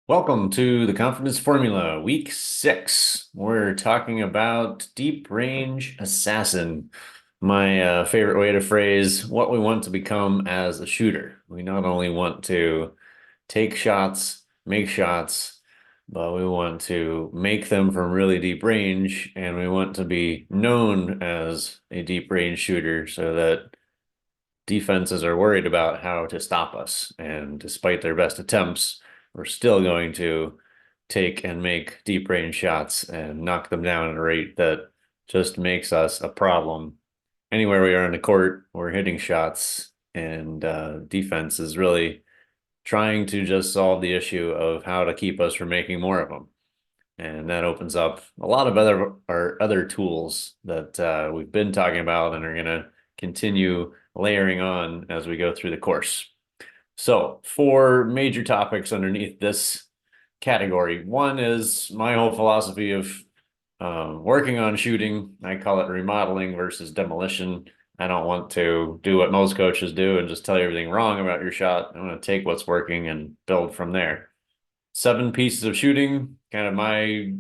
Welcome to the Confidence Formula, week 6. We're talking about deep range assassin, my favorite way to phrase what we want to become as a shooter. We not only want to take shots, make shots, but we want to make them from really deep range, and we want to be known as a deep range shooter so that defenses are worried about how to stop us. And despite their best attempts, we're still going to take and make deep range shots and knock them down at a rate that just makes us a problem. Anywhere we are in the court, we're hitting shots, and defense is really trying to just solve the issue of how to keep us from making more of them. And that opens up a lot of other tools that we've been talking about and are going to continue layering on as we go through the course. So, four major topics underneath this category. One is my whole philosophy of working on shooting. I call it remodeling versus demolition. I don't want to do what most coaches do and just tell you everything wrong about your shot. I want to take what's working and build from there. 7 pieces of shooting, kind of my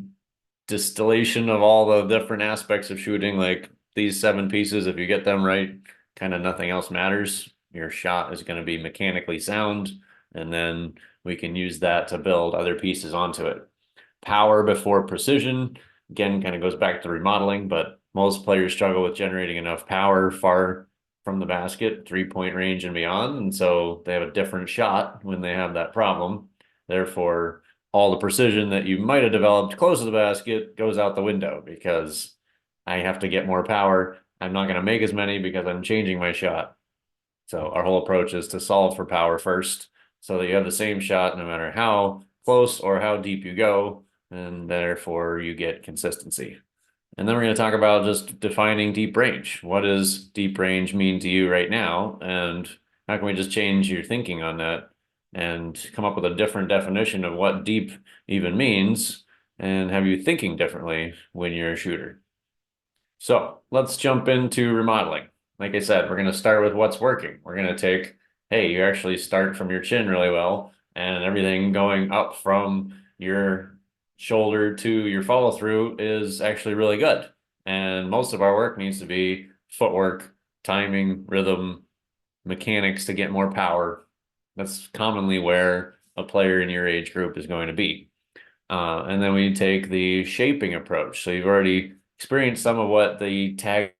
distillation of all the different aspects of shooting. Like these 7 pieces, if you get them right, kind of nothing else matters. Your shot is going to be mechanically sound, and then we can use that to build other pieces onto it. Power before precision, again, kind of goes back to remodeling, but most players struggle with generating enough power far from the basket, 3-point range and beyond. And so they have a different shot when they have that problem. Therefore, all the precision that you might have developed close to the basket goes out the window because I have to get more power. I'm not going to make as many because I'm changing my shot. So our whole approach is to solve for power first so that you have the same shot no matter how close or how deep you go, and therefore you get consistency. And then we're going to talk about just defining deep range. What does deep range mean to you right now? And how can we just change your thinking on that and come up with a different definition of what deep even means and have you thinking differently when you're a shooter? So let's jump into remodeling. Like I said, we're going to start with what's working. We're going to take, hey, you actually start from your chin really well, and everything going up from your shoulder to your follow through is actually really good. And most of our work needs to be footwork, timing, rhythm, mechanics to get more power. That's commonly where a player in your age group is going to be. And then we take the shaping approach. So you've already experienced some of what the tag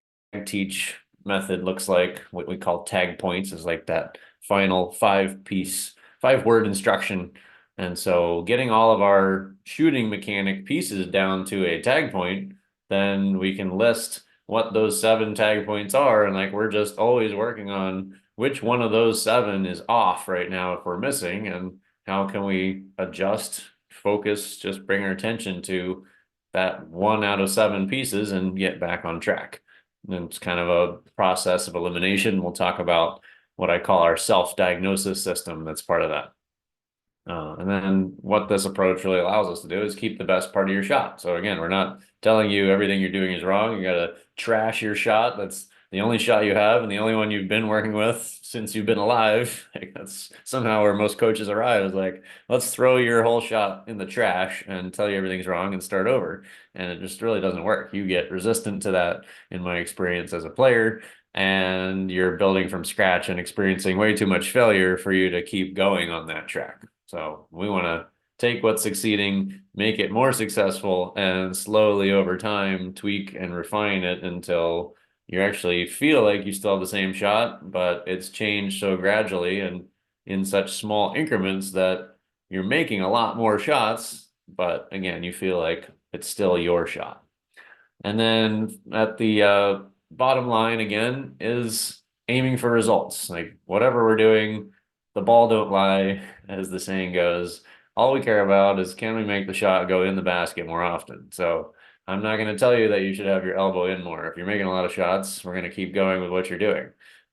teach method looks like. What we call tag points is like that final 5-word instruction. And so getting all of our shooting mechanic pieces down to a tag point, then we can list what those 7 tag points are. And like we're just always working on which one of those 7 is off right now if we're missing, and how can we adjust, focus, just bring our attention to that 1 out of 7 pieces and get back on track. And it's kind of a process of elimination. We'll talk about what I call our self-diagnosis system that's part of that. And then what this approach really allows us to do is keep the best part of your shot. So again, we're not telling you everything you're doing is wrong. You got to trash your shot. That's the only shot you have and the only one you've been working with since you've been alive. Like that's somehow where most coaches arrive is like, let's throw your whole shot in the trash and tell you everything's wrong and start over. And it just really doesn't work. You get resistant to that in my experience as a player, and you're building from scratch and experiencing way too much failure for you to keep going on that track. So we want to take what's succeeding, make it more successful, and slowly over time tweak and refine it until you actually feel like you still have the same shot, but it's changed so gradually and in such small increments that you're making a lot more shots, but again, you feel like it's still your shot. And then at the bottom line again is aiming for results. Like whatever we're doing, the ball don't lie, as the saying goes. All we care about is can we make the shot go in the basket more often? So I'm not going to tell you that you should have your elbow in more. If you're making a lot of shots, we're going to keep going with what you're doing.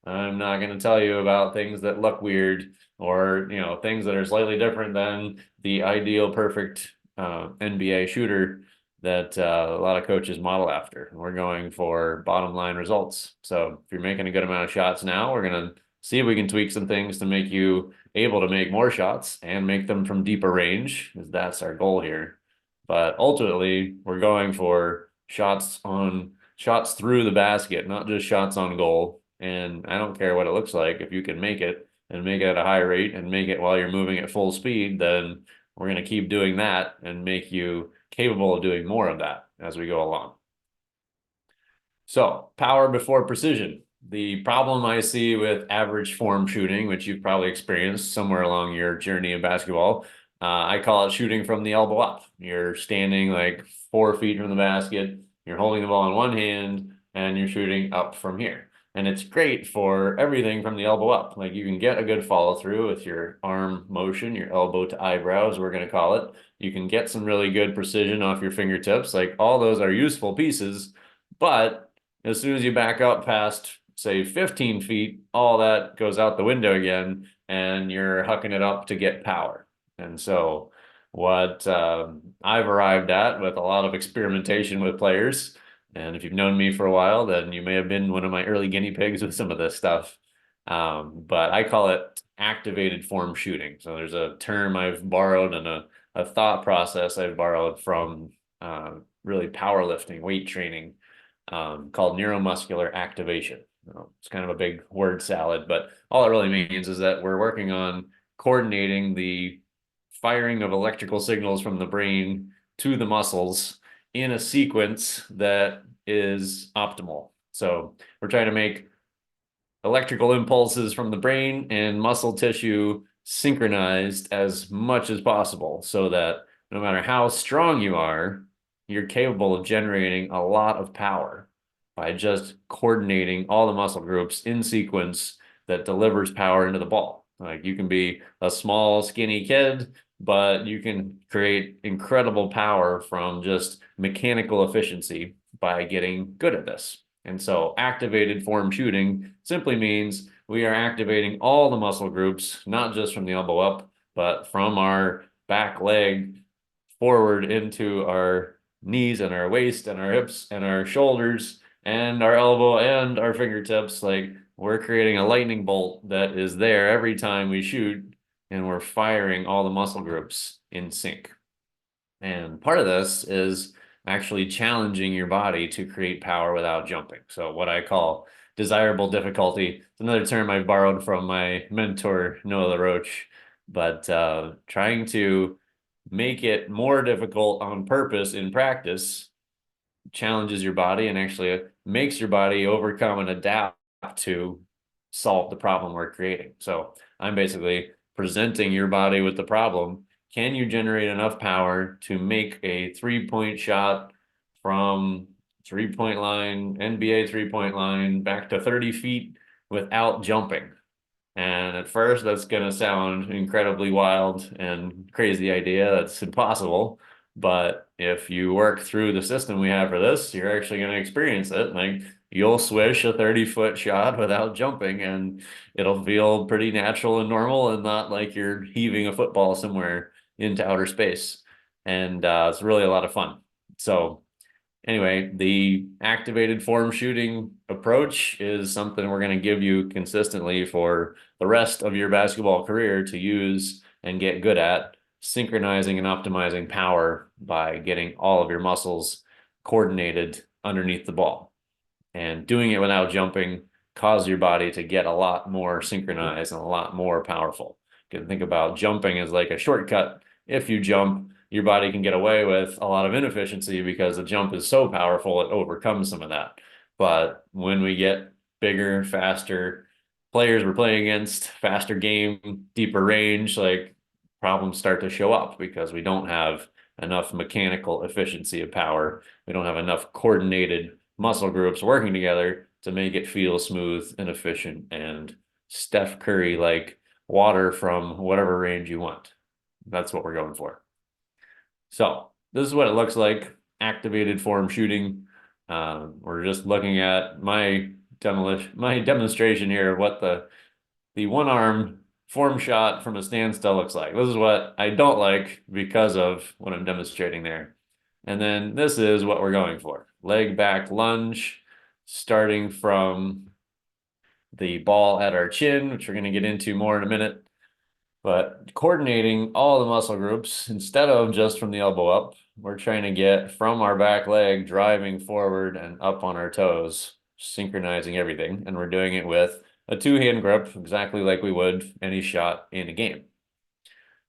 I'm not going to tell you about things that look weird or, things that are slightly different than the ideal perfect NBA shooter that a lot of coaches model after. We're going for bottom line results. So if you're making a good amount of shots now, we're going to see if we can tweak some things to make you able to make more shots and make them from deeper range, because that's our goal here. But ultimately, we're going for shots through the basket, not just shots on goal. And I don't care what it looks like. If you can make it and make it at a high rate and make it while you're moving at full speed, then we're going to keep doing that and make you capable of doing more of that as we go along. So, power before precision. The problem I see with average form shooting, which you've probably experienced somewhere along your journey in basketball, I call it shooting from the elbow up. You're standing like 4 feet from the basket, you're holding the ball in one hand, and you're shooting up from here. And it's great for everything from the elbow up. Like you can get a good follow through with your arm motion, your elbow to eyebrows, we're going to call it. You can get some really good precision off your fingertips. Like all those are useful pieces, but as soon as you back up past, say, 15 feet, all that goes out the window again, and you're hucking it up to get power. And so what I've arrived at with a lot of experimentation with players, and if you've known me for a while, then you may have been one of my early guinea pigs with some of this stuff. But I call it activated form shooting. So there's a term I've borrowed and a thought process I've borrowed from really powerlifting, weight training, called neuromuscular activation. It's kind of a big word salad, but all it really means is that we're working on coordinating the firing of electrical signals from the brain to the muscles in a sequence that is optimal. So we're trying to make electrical impulses from the brain and muscle tissue synchronized as much as possible so that no matter how strong you are, you're capable of generating a lot of power by just coordinating all the muscle groups in sequence that delivers power into the ball. Like you can be a small, skinny kid, but you can create incredible power from just mechanical efficiency by getting good at this. And so activated form shooting simply means we are activating all the muscle groups, not just from the elbow up, but from our back leg forward into our knees and our waist and our hips and our shoulders and our elbow and our fingertips. Like we're creating a lightning bolt that is there every time we shoot, and we're firing all the muscle groups in sync. And part of this is actually challenging your body to create power without jumping. So what I call desirable difficulty. It's another term I've borrowed from my mentor, Noah LaRoche, but trying to make it more difficult on purpose in practice challenges your body and actually makes your body overcome and adapt to solve the problem we're creating. So I'm basically presenting your body with the problem. Can you generate enough power to make a 3-point shot from 3-point line, NBA 3-point line, back to 30 feet without jumping? And at first, that's going to sound incredibly wild and crazy idea. That's impossible. But if you work through the system we have for this, you're actually going to experience it. Like you'll swish a 30-foot shot without jumping, and it'll feel pretty natural and normal and not like you're heaving a football somewhere into outer space. And it's really a lot of fun. So anyway, the activated form shooting approach is something we're going to give you consistently for the rest of your basketball career to use and get good at, synchronizing and optimizing power by getting all of your muscles coordinated underneath the ball. And doing it without jumping causes your body to get a lot more synchronized and a lot more powerful. You can think about jumping as like a shortcut. If you jump, your body can get away with a lot of inefficiency because the jump is so powerful, it overcomes some of that. But when we get bigger, faster players we're playing against, faster game, deeper range, like problems start to show up because we don't have enough mechanical efficiency of power. We don't have enough coordinated muscle groups working together to make it feel smooth and efficient and Steph Curry like water from whatever range you want. That's what we're going for. So this is what it looks like, activated form shooting. We're just looking at my demonstration here of what the one-arm form shot from a standstill looks like. This is what I don't like because of what I'm demonstrating there. And then this is what we're going for. Leg back lunge, starting from the ball at our chin, which we're going to get into more in a minute. But coordinating all the muscle groups instead of just from the elbow up, we're trying to get from our back leg, driving forward and up on our toes, synchronizing everything. And we're doing it with a two-hand grip, exactly like we would any shot in a game.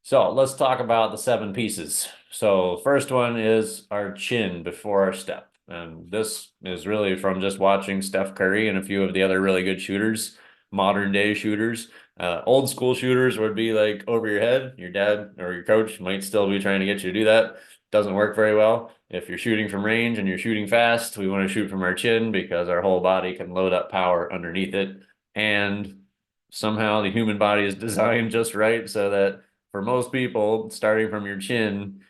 So let's talk about the 7 pieces. So first one is our chin before our step. And this is really from just watching Steph Curry and a few of the other really good shooters, modern day shooters. Old school shooters would be like over your head. Your dad or your coach might still be trying to get you to do that. Doesn't work very well. If you're shooting from range and you're shooting fast, we want to shoot from our chin because our whole body can load up power underneath it. And somehow the human body is designed just right so that for most people, starting from your chin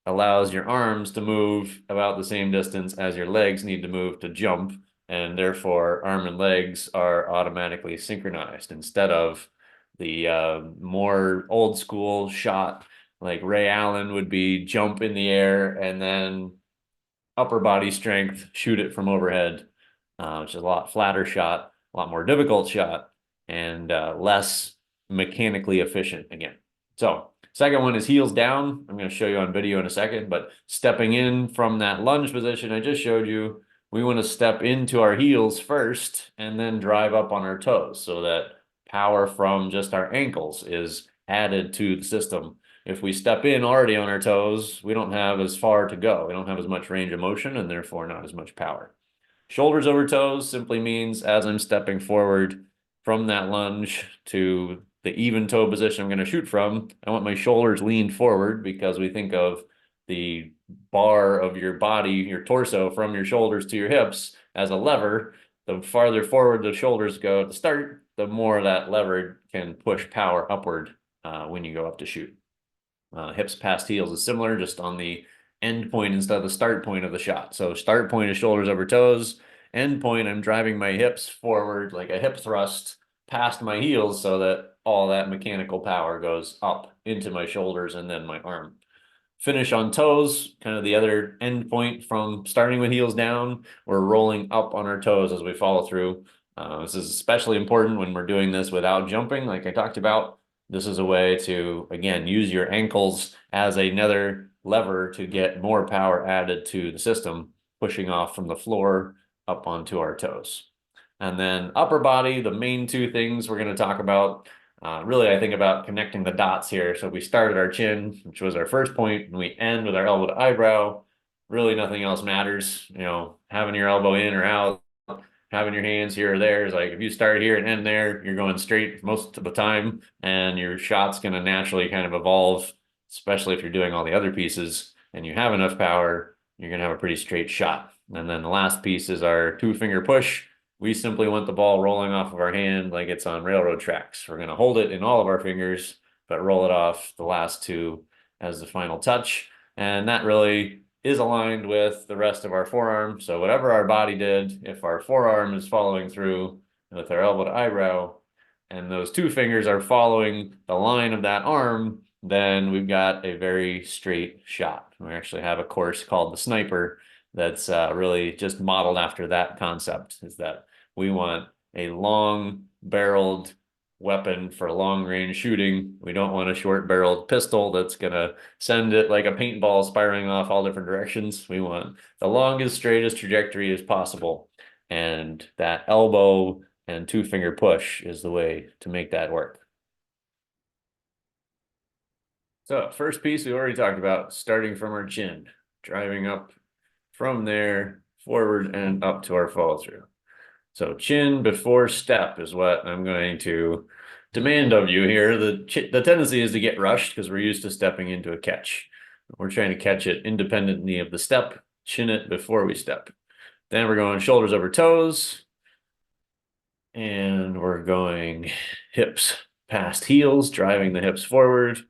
allows your arms to move about the same distance as your legs need to move to jump. And therefore, arm and legs are automatically synchronized instead of the more old school shot like Ray Allen would be jump in the air and then upper body strength, shoot it from overhead, which is a lot flatter shot, a lot more difficult shot, and less mechanically efficient again. So second one is heels down. I'm going to show you on video in a second, but stepping in from that lunge position I just showed you, we want to step into our heels first and then drive up on our toes so that power from just our ankles is added to the system. If we step in already on our toes, we don't have as far to go. We don't have as much range of motion and therefore not as much power. Shoulders over toes simply means as I'm stepping forward from that lunge to the even toe position I'm going to shoot from, I want my shoulders leaned forward because we think of the bar of your body, your torso from your shoulders to your hips as a lever. The farther forward the shoulders go at the start, the more that lever can push power upward when you go up to shoot. Hips past heels is similar, just on the end point instead of the start point of the shot. So start point is shoulders over toes. End point, I'm driving my hips forward like a hip thrust past my heels so that all that mechanical power goes up into my shoulders and then my arm. Finish on toes, kind of the other end point from starting with heels down. We're rolling up on our toes as we follow through. This is especially important when we're doing this without jumping, like I talked about. This is a way to, again, use your ankles as another lever to get more power added to the system, pushing off from the floor up onto our toes. And then upper body, the main 2 things we're going to talk about. Really, I think about connecting the dots here. So we start at our chin, which was our first point, and we end with our elbow to eyebrow. Really, nothing else matters. You know, having your elbow in or out, having your hands here or there is like if you start here and end there, you're going straight most of the time, and your shot's going to naturally kind of evolve, especially if you're doing all the other pieces and you have enough power, you're going to have a pretty straight shot. And then the last piece is our 2-finger push. We simply want the ball rolling off of our hand like it's on railroad tracks. We're going to hold it in all of our fingers, but roll it off the last 2 as the final touch. And that really is aligned with the rest of our forearm. So whatever our body did, if our forearm is following through with our elbow to eyebrow, and those 2 fingers are following the line of that arm, then we've got a very straight shot. We actually have a course called the Sniper that's really just modeled after that concept, is that we want a long barreled weapon for long range shooting. We don't want a short barreled pistol that's going to send it like a paintball spiraling off all different directions. We want the longest, straightest trajectory as possible. And that elbow and 2-finger push is the way to make that work. So first piece we already talked about, starting from our chin, driving up from there forward and up to our follow through. So chin before step is what I'm going to demand of you here. The tendency is to get rushed because we're used to stepping into a catch. We're trying to catch it independently of the step, chin it before we step. Then we're going shoulders over toes. And we're going hips past heels, driving the hips forward.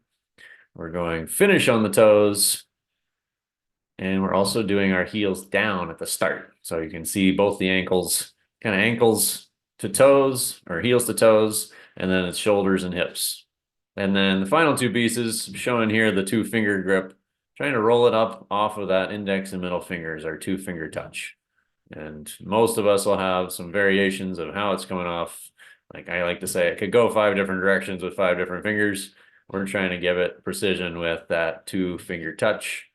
We're going finish on the toes. And we're also doing our heels down at the start. So you can see both the ankles, kind of ankles to toes or heels to toes, and then it's shoulders and hips. And then the final 2 pieces showing here, the 2-finger grip, trying to roll it up off of that index and middle fingers, our 2-finger touch. And most of us will have some variations of how it's coming off. Like I like to say, it could go 5 different directions with 5 different fingers. We're trying to give it precision with that 2-finger touch,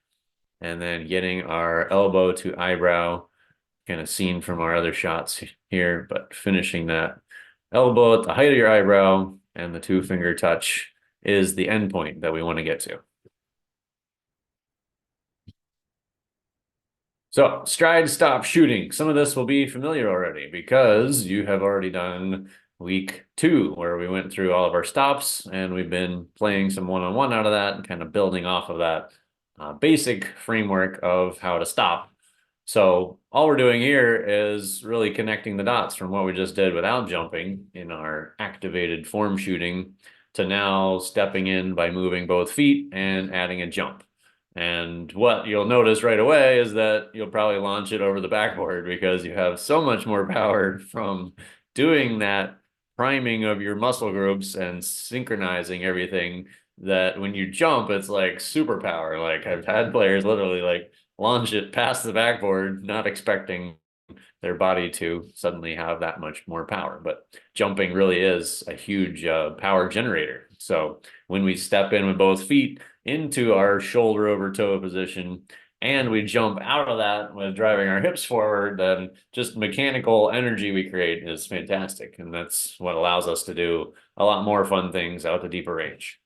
and then getting our elbow to eyebrow, kind of seen from our other shots here, but finishing that elbow at the height of your eyebrow, and the 2-finger touch is the end point that we want to get to. So, stride, stop, shooting. Some of this will be familiar already because you have already done week 2, where we went through all of our stops, and we've been playing some one-on-one out of that and kind of building off of that basic framework of how to stop. So all we're doing here is really connecting the dots from what we just did without jumping in our activated form shooting to now stepping in by moving both feet and adding a jump. And what you'll notice right away is that you'll probably launch it over the backboard because you have so much more power from doing that priming of your muscle groups and synchronizing everything, that when you jump, it's like superpower. Like I've had players literally like launch it past the backboard, not expecting their body to suddenly have that much more power. But jumping really is a huge power generator. So when we step in with both feet into our shoulder over toe position, and we jump out of that with driving our hips forward, then just mechanical energy we create is fantastic. And that's what allows us to do a lot more fun things out to deeper range.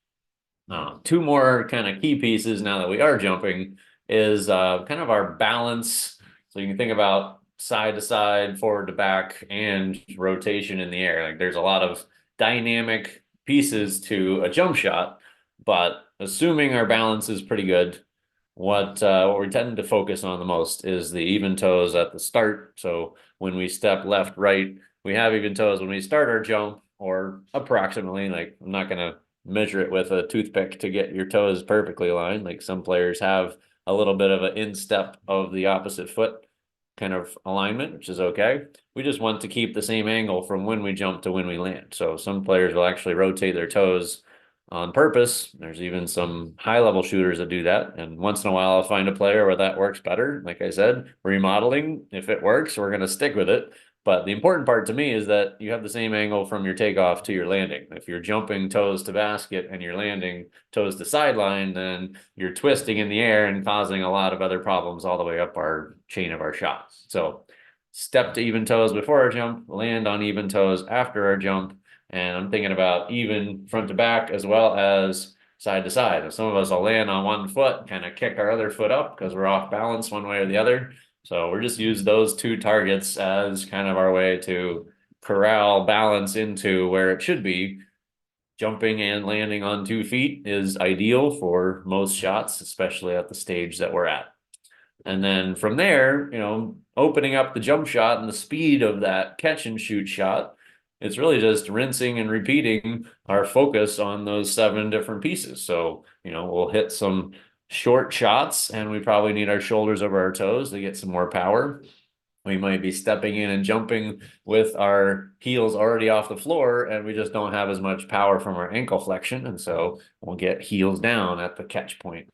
2 more kind of key pieces now that we are jumping is kind of our balance. So you can think about side to side, forward to back, and rotation in the air. Like there's a lot of dynamic pieces to a jump shot, but assuming our balance is pretty good, what we tend to focus on the most is the even toes at the start. So when we step left, right, we have even toes when we start our jump, or approximately. Like I'm not gonna measure it with a toothpick to get your toes perfectly aligned. Like some players have a little bit of an instep of the opposite foot kind of alignment, which is okay. We just want to keep the same angle from when we jump to when we land. So some players will actually rotate their toes on purpose. There's even some high level shooters that do that. And once in a while, I'll find a player where that works better. Like I said, remodeling, if it works, we're going to stick with it. But the important part to me is that you have the same angle from your takeoff to your landing. If you're jumping toes to basket and you're landing toes to sideline, then you're twisting in the air and causing a lot of other problems all the way up our chain of our shots. So step to even toes before our jump, land on even toes after our jump. And I'm thinking about even front to back as well as side to side. If some of us will land on one foot, kind of kick our other foot up because we're off balance one way or the other. So we're just use those 2 targets as kind of our way to corral balance into where it should be. Jumping and landing on 2 feet is ideal for most shots, especially at the stage that we're at. And then from there, opening up the jump shot and the speed of that catch and shoot shot, it's really just rinsing and repeating our focus on those 7 different pieces. So, we'll hit some short shots, and we probably need our shoulders over our toes to get some more power. We might be stepping in and jumping with our heels already off the floor, and we just don't have as much power from our ankle flexion. And so we'll get heels down at the catch point.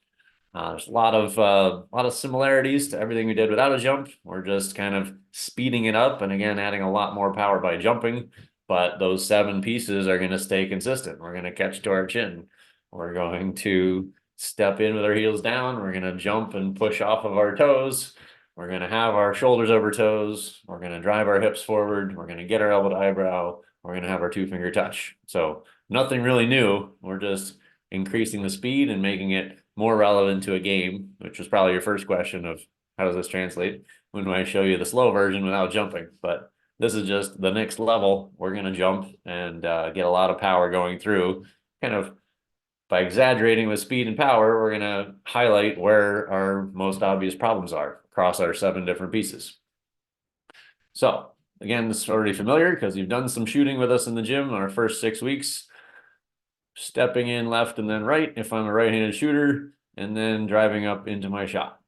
There's a lot of similarities to everything we did without a jump. We're just kind of speeding it up and again adding a lot more power by jumping. But those 7 pieces are going to stay consistent. We're going to catch to our chin. We're going to step in with our heels down. We're going to jump and push off of our toes. We're going to have our shoulders over toes. We're going to drive our hips forward. We're going to get our elbow to eyebrow. We're going to have our 2-finger touch. So nothing really new. We're just increasing the speed and making it more relevant to a game, which was probably your first question of how does this translate when I show you the slow version without jumping. But this is just the next level. We're going to jump and get a lot of power going through. Kind of by exaggerating with speed and power, we're going to highlight where our most obvious problems are across our 7 different pieces. So again, this is already familiar because you've done some shooting with us in the gym in our first 6 weeks. Stepping in left and then right if I'm a right-handed shooter, and then driving up into my shot.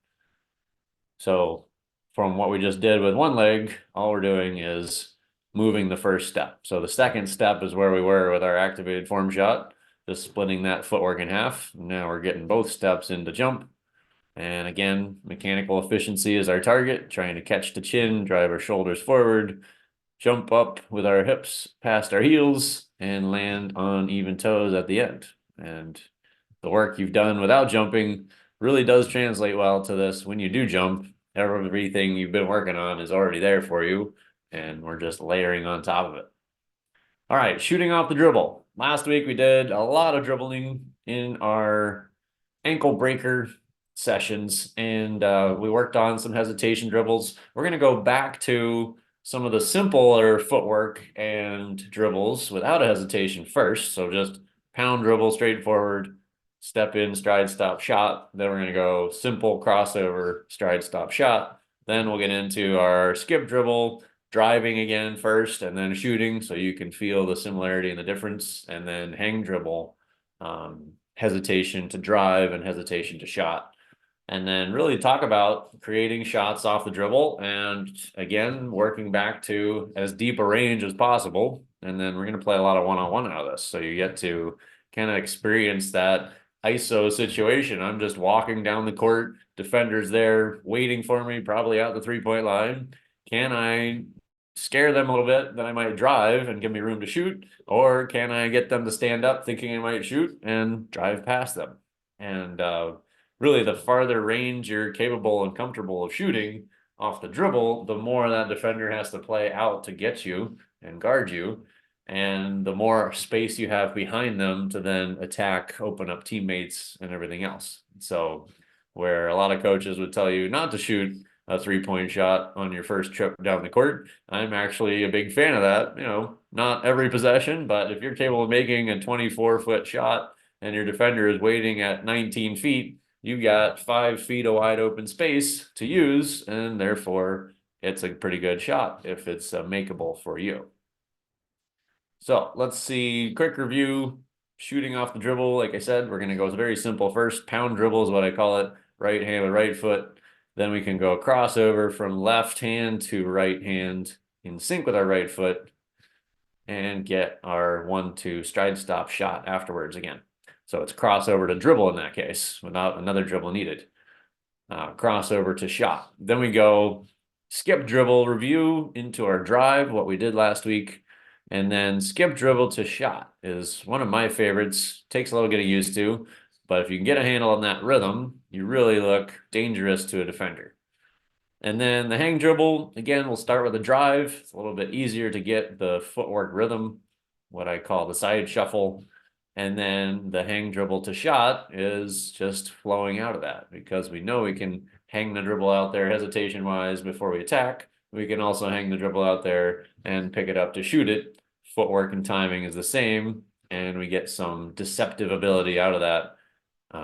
So from what we just did with one leg, all we're doing is moving the first step. So the second step is where we were with our activated form shot, just splitting that footwork in half. Now we're getting both steps into jump. And again, mechanical efficiency is our target, trying to catch the chin, drive our shoulders forward, jump up with our hips past our heels and land on even toes at the end. And the work you've done without jumping really does translate well to this. When you do jump, everything you've been working on is already there for you, and we're just layering on top of it. All right, shooting off the dribble. Last week we did a lot of dribbling in our ankle breaker sessions, and we worked on some hesitation dribbles. We're going to go back to some of the simpler footwork and dribbles without a hesitation first. So just pound dribble, straightforward, step in, stride, stop, shot. Then we're going to go simple crossover, stride, stop, shot. Then we'll get into our skip dribble, driving again first, and then shooting, so you can feel the similarity and the difference, and then hang dribble, hesitation to drive and hesitation to shot. And then really talk about creating shots off the dribble, and again, working back to as deep a range as possible. And then we're going to play a lot of one-on-one out of this. So you get to kind of experience that ISO situation. I'm just walking down the court, defender's there waiting for me, probably out the 3-point line. Can I scare them a little bit that I might drive and give me room to shoot? Or can I get them to stand up thinking I might shoot and drive past them? And really, the farther range you're capable and comfortable of shooting off the dribble, the more that defender has to play out to get you and guard you. And the more space you have behind them to then attack, open up teammates and everything else. So where a lot of coaches would tell you not to shoot a 3-point shot on your first trip down the court, I'm actually a big fan of that. Not every possession, but if you're capable of making a 24-foot shot and your defender is waiting at 19 feet, you got 5 feet of wide open space to use, and therefore it's a pretty good shot if it's makeable for you. So let's see, quick review, shooting off the dribble. Like I said, we're going to go very simple first. Pound dribble is what I call it, right hand with right foot. Then we can go crossover from left hand to right hand in sync with our right foot and get our 1-2 stride stop shot afterwards again. So it's crossover to dribble in that case without another dribble needed. Crossover to shot. Then we go skip dribble review into our drive, what we did last week. And then skip dribble to shot is one of my favorites. Takes a little getting used to, but if you can get a handle on that rhythm, you really look dangerous to a defender. And then the hang dribble, again, we'll start with a drive. It's a little bit easier to get the footwork rhythm, what I call the side shuffle. And then the hang dribble to shot is just flowing out of that, because we know we can hang the dribble out there hesitation-wise before we attack. We can also hang the dribble out there and pick it up to shoot it. Footwork and timing is the same, and we get some deceptive ability out of that,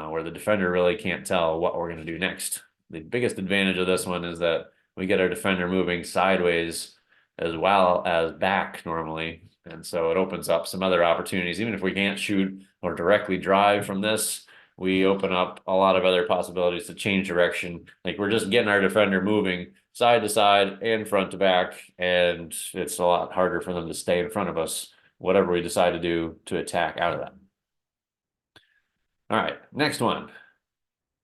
where the defender really can't tell what we're going to do next. The biggest advantage of this one is that we get our defender moving sideways as well as back normally. And so it opens up some other opportunities. Even if we can't shoot or directly drive from this, we open up a lot of other possibilities to change direction. Like we're just getting our defender moving side to side and front to back, and it's a lot harder for them to stay in front of us, whatever we decide to do to attack out of that. All right, next one.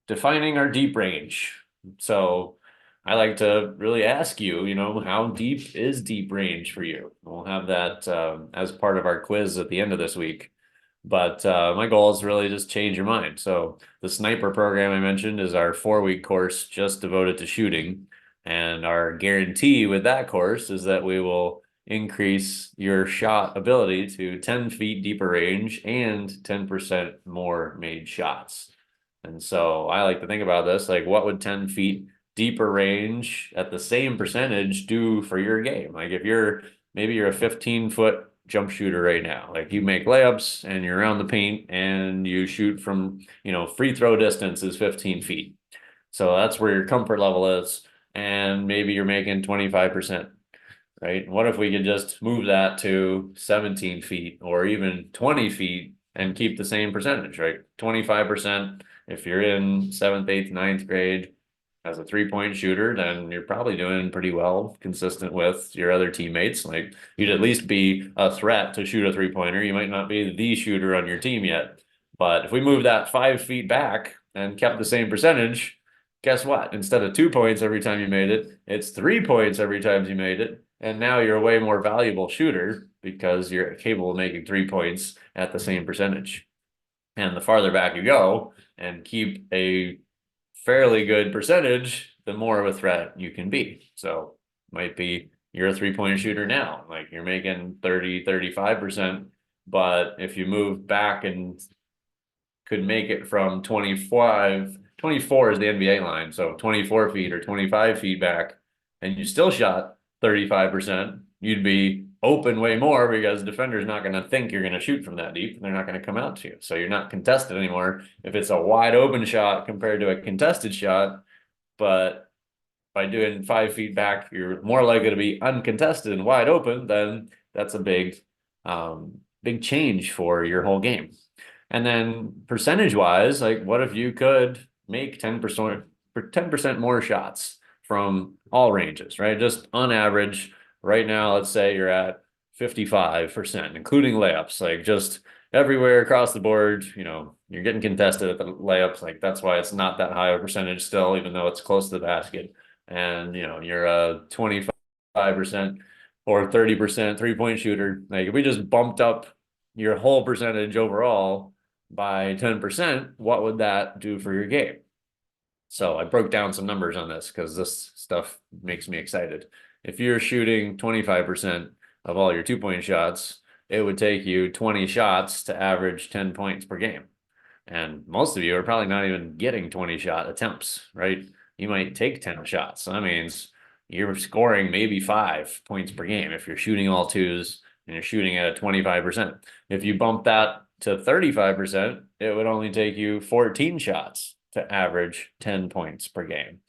Defining our deep range. So I like to really ask you, how deep is deep range for you? We'll have that as part of our quiz at the end of this week. But my goal is really just change your mind. So the sniper program I mentioned is our 4-week course just devoted to shooting. And our guarantee with that course is that we will increase your shot ability to 10 feet deeper range and 10% more made shots. And so I like to think about this, like what would 10 feet deeper range at the same percentage do for your game? Like if maybe you're a 15-foot jump shooter right now, like you make layups and you're around the paint and you shoot from, free throw distance is 15 feet. So that's where your comfort level is. And maybe you're making 25%, right? What if we could just move that to 17 feet or even 20 feet and keep the same percentage, right? 25%. If you're in 7th, 8th, 9th grade as a 3-point shooter, then you're probably doing pretty well, consistent with your other teammates. Like you'd at least be a threat to shoot a 3-pointer. You might not be the shooter on your team yet, but if we move that 5 feet back and kept the same percentage, guess what? Instead of 2 points every time you made it, it's 3 points every time you made it. And now you're a way more valuable shooter because you're capable of making 3 points at the same percentage. And the farther back you go and keep a fairly good percentage, the more of a threat you can be. So might be you're a 3-point shooter now, like you're making 30, 35%. But if you move back and could make it from 25, 24 is the NBA line. So 24 feet or 25 feet back, and you still shot 35%, you'd be open way more because the defender's not going to think you're going to shoot from that deep. And they're not going to come out to you. So you're not contested anymore. If it's a wide open shot compared to a contested shot, but by doing 5 feet back, you're more likely to be uncontested and wide open, then that's a big change for your whole game. And then percentage wise, like what if you could make 10% more shots from all ranges, right? Just on average, right now, let's say you're at 55%, including layups, like just everywhere across the board, you're getting contested at the layups. Like that's why it's not that high a percentage still, even though it's close to the basket. And you're a 25% or 30% 3-point shooter. Like if we just bumped up your whole percentage overall by 10%, what would that do for your game? So I broke down some numbers on this because this stuff makes me excited. If you're shooting 25% of all your 2-point shots, it would take you 20 shots to average 10 points per game. And most of you are probably not even getting 20 shot attempts, right? You might take 10 shots. So that means you're scoring maybe 5 points per game if you're shooting all twos and you're shooting at a 25%. If you bump that to 35%, it would only take you 14 shots to average 10 points per game.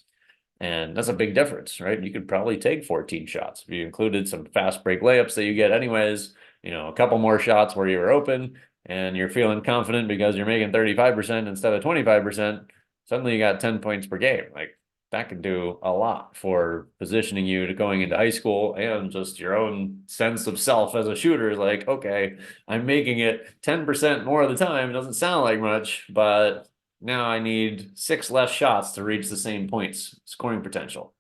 And that's a big difference, right? You could probably take 14 shots if you included some fast break layups that you get anyways, a couple more shots where you were open and you're feeling confident because you're making 35% instead of 25%. Suddenly you got 10 points per game. Like that can do a lot for positioning you to going into high school and just your own sense of self as a shooter. Like, okay, I'm making it 10% more of the time. It doesn't sound like much, but now I need 6 less shots to reach the same points scoring potential.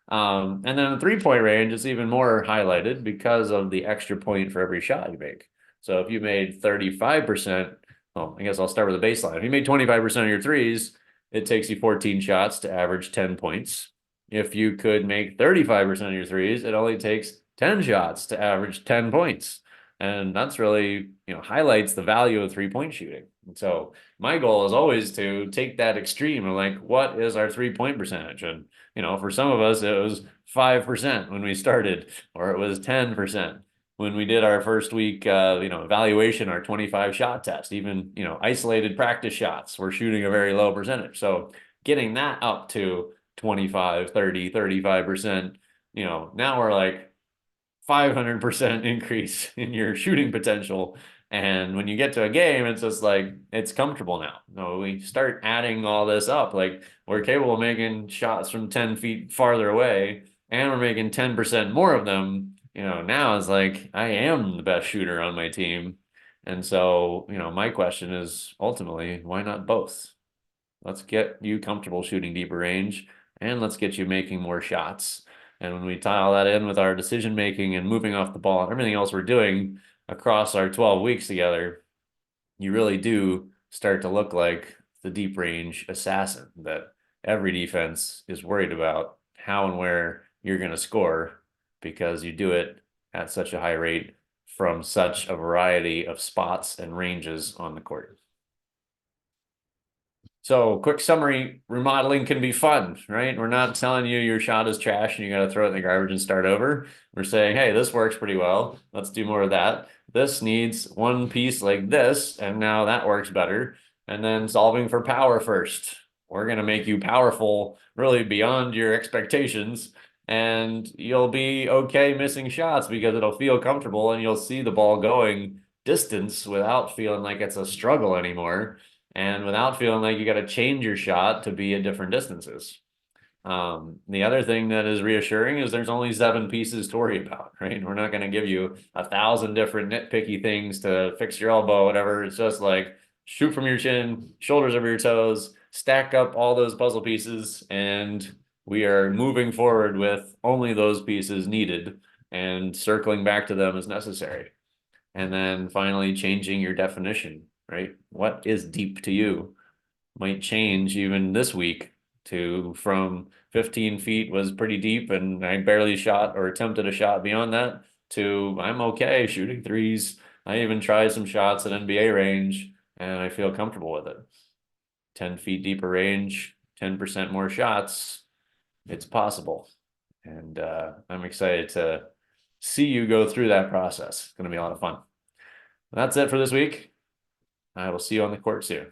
And then the 3-point range is even more highlighted because of the extra point for every shot you make. So if you made 35%, well, I guess I'll start with the baseline. If you made 25% of your threes, it takes you 14 shots to average 10 points. If you could make 35% of your threes, it only takes 10 shots to average 10 points. And that's really, highlights the value of 3-point shooting. And so my goal is always to take that extreme and like, what is our 3-point percentage? And, for some of us, it was 5% when we started, or it was 10% when we did our first week, evaluation, our 25 shot test, even, isolated practice shots, we're shooting a very low percentage. So getting that up to 25, 30, 35%, now we're like 500% increase in your shooting potential. And when you get to a game, it's just like, it's comfortable now. No, we start adding all this up. Like we're capable of making shots from 10 feet farther away and we're making 10% more of them. Now it's like, I am the best shooter on my team. And so, my question is ultimately, why not both? Let's get you comfortable shooting deeper range and let's get you making more shots. And when we tie all that in with our decision making and moving off the ball and everything else we're doing across our 12 weeks together, you really do start to look like the deep range assassin that every defense is worried about how and where you're going to score because you do it at such a high rate from such a variety of spots and ranges on the court. So quick summary, remodeling can be fun, right? We're not telling you your shot is trash and you got to throw it in the garbage and start over. We're saying, hey, this works pretty well. Let's do more of that. This needs one piece like this, and now that works better. And then solving for power first. We're going to make you powerful really beyond your expectations, and you'll be okay missing shots because it'll feel comfortable and you'll see the ball going distance without feeling like it's a struggle anymore. And without feeling like you got to change your shot to be at different distances. The other thing that is reassuring is there's only 7 pieces to worry about, right? We're not going to give you 1,000 different nitpicky things to fix your elbow, whatever. It's just like shoot from your chin, shoulders over your toes, stack up all those puzzle pieces, and we are moving forward with only those pieces needed and circling back to them as necessary. And then finally changing your definition, right? What is deep to you might change even this week to from 15 feet was pretty deep and I barely shot or attempted a shot beyond that to I'm okay shooting threes. I even tried some shots at NBA range and I feel comfortable with it. 10 feet deeper range, 10% more shots. It's possible. And I'm excited to see you go through that process. It's going to be a lot of fun. That's it for this week. I will see you on the court soon.